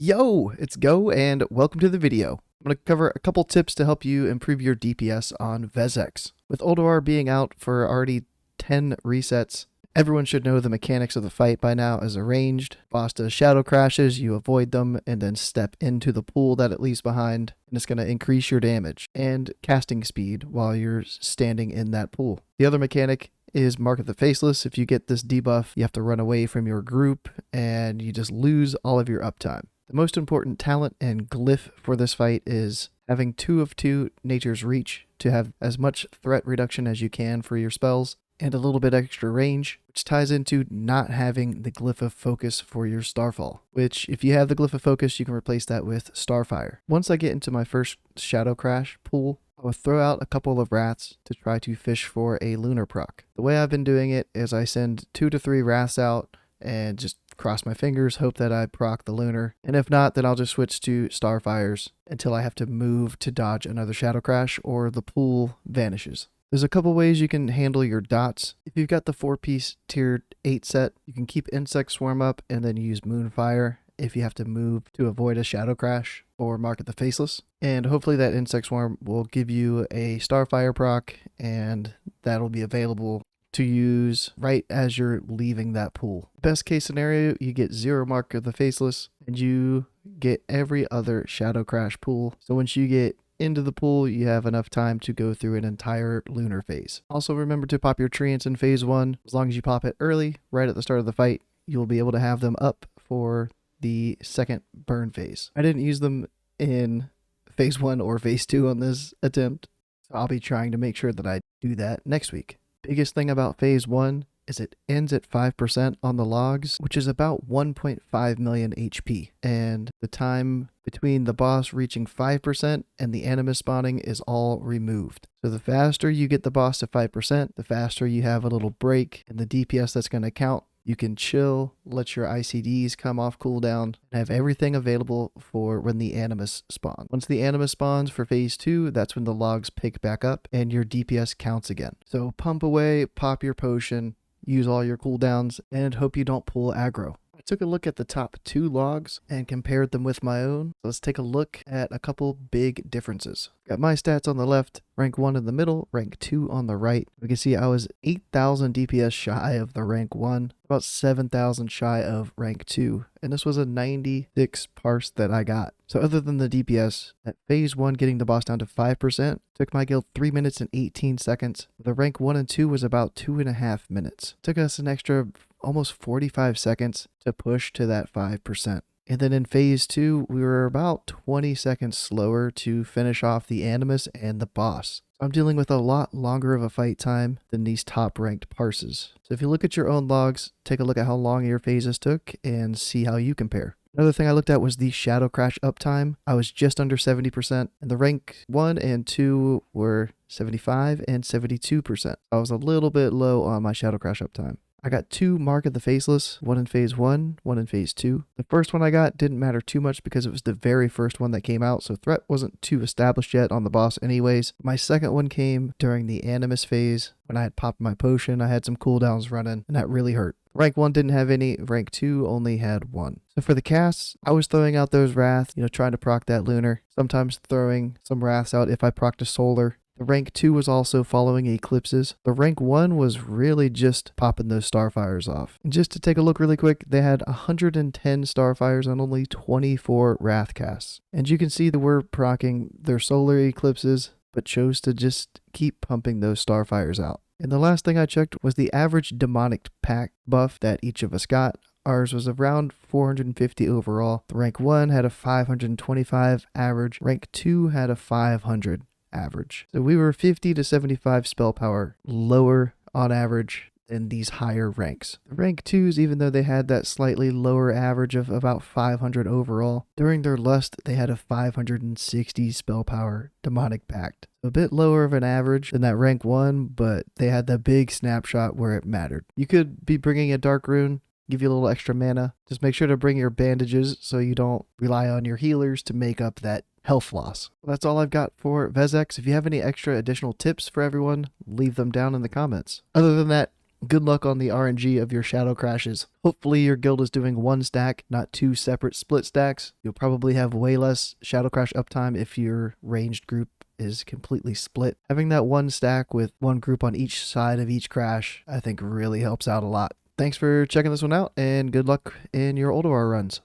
Yo, it's Go and welcome to the video. I'm going to cover a couple tips to help you improve your DPS on Vezax. With Ulduar being out for already 10 resets, everyone should know the mechanics of the fight by now as arranged. Boss does shadow crashes, you avoid them, and then step into the pool that it leaves behind, and it's going to increase your damage and casting speed while you're standing in that pool. The other mechanic is Mark of the Faceless. If you get this debuff, you have to run away from your group, and you just lose all of your uptime. The most important talent and glyph for this fight is having 2 of 2 Nature's Reach to have as much threat reduction as you can for your spells, and a little bit extra range, which ties into not having the Glyph of Focus for your Starfall, which if you have the Glyph of Focus, you can replace that with Starfire. Once I get into my first Shadow Crash pool, I will throw out a couple of Wraths to try to fish for a Lunar proc. The way I've been doing it is I send 2 to 3 Wraths out and just cross my fingers, hope that I proc the Lunar, and if not, then I'll just switch to Starfires until I have to move to dodge another Shadow Crash or the pool vanishes. There's a couple ways you can handle your dots. If you've got the 4-piece tier 8 set, you can keep Insect Swarm up and then use Moonfire if you have to move to avoid a Shadow Crash or Mark of the Faceless. And hopefully that Insect Swarm will give you a Starfire proc, and that'll be available to use right as you're leaving that pool. Best case scenario, you get 0 Mark of the Faceless and you get every other Shadow Crash pool. So once you get into the pool, you have enough time to go through an entire Lunar phase. Also remember to pop your Treants in phase 1. As long as you pop it early, right at the start of the fight, you'll be able to have them up for the second burn phase. I didn't use them in phase 1 or phase 2 on this attempt, so I'll be trying to make sure that I do that next week. Biggest thing about phase 1 is it ends at 5% on the logs, which is about 1.5 million HP. And the time between the boss reaching 5% and the Animus spawning is all removed. So the faster you get the boss to 5%, the faster you have a little break in the DPS that's going to count. You can chill, let your ICDs come off cooldown, and have everything available for when the Animus spawns. Once the Animus spawns for phase 2, that's when the logs pick back up and your DPS counts again. So pump away, pop your potion, use all your cooldowns, and hope you don't pull aggro. I took a look at the top 2 logs and compared them with my own. Let's take a look at a couple big differences. Got my stats on the left, rank 1 in the middle, rank 2 on the right. We can see I was 8,000 DPS shy of the rank 1, about 7,000 shy of rank 2, and this was a 96 parse that I got. So other than the DPS, at phase 1 getting the boss down to 5% took my guild 3 minutes and 18 seconds. The rank 1 and 2 was about 2.5 minutes. Took us an extra almost 45 seconds to push to that 5%. And then in phase 2, we were about 20 seconds slower to finish off the Animus and the boss. I'm dealing with a lot longer of a fight time than these top ranked parses. So if you look at your own logs, take a look at how long your phases took and see how you compare. Another thing I looked at was the Shadow Crash uptime. I was just under 70%, and the rank 1 and 2 were 75 and 72%. I was a little bit low on my Shadow Crash uptime. I got 2 Mark of the Faceless, one in phase 1, one in phase 2. The first one I got didn't matter too much because it was the very first one that came out, so threat wasn't too established yet on the boss anyways. My second one came during the Animus phase. When I had popped my potion, I had some cooldowns running, and that really hurt. Rank 1 didn't have any, rank 2 only had 1. So for the casts, I was throwing out those Wraths, trying to proc that Lunar, sometimes throwing some Wraths out if I procced a Solar. The rank 2 was also following Eclipses. The rank 1 was really just popping those Starfires off. And just to take a look really quick, they had 110 Starfires on only 24 Wrath casts. And you can see that we're proccing their Solar Eclipses, but chose to just keep pumping those Starfires out. And the last thing I checked was the average demonic pack buff that each of us got. Ours was around 450 overall. The rank 1 had a 525 average. Rank 2 had a 500 average. So we were 50 to 75 spell power lower on average than these higher ranks. The rank 2s, even though they had that slightly lower average of about 500 overall, during their lust they had a 560 spell power demonic pact. A bit lower of an average than that rank 1, but they had the big snapshot where it mattered. You could be bringing a dark rune, give you a little extra mana. Just make sure to bring your bandages so you don't rely on your healers to make up that health loss. Well, that's all I've got for Vezax. If you have any extra additional tips for everyone, leave them down in the comments. Other than that, Good luck on the RNG of your shadow crashes. Hopefully your guild is doing one stack, not two separate split stacks. You'll probably have way less shadow crash uptime if your ranged group is completely split. Having that one stack with one group on each side of each crash, I think really helps out a lot. Thanks for checking this one out, and good luck in your Ulduar runs.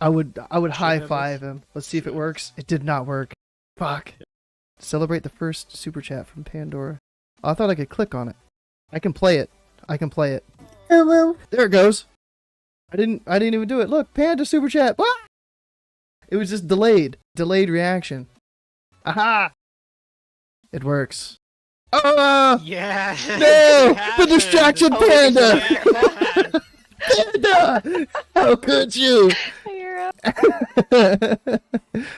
I would high five him. Let's see if it works. It did not work. Fuck. Celebrate the first super chat from Pandora. Oh, I thought I could click on it. I can play it. Oh well. There it goes. I didn't even do it. Look, Panda super chat. Ah! It was just delayed reaction. Aha! It works. Oh! Yeah! No! The distraction Panda! Panda! How could you? You're up.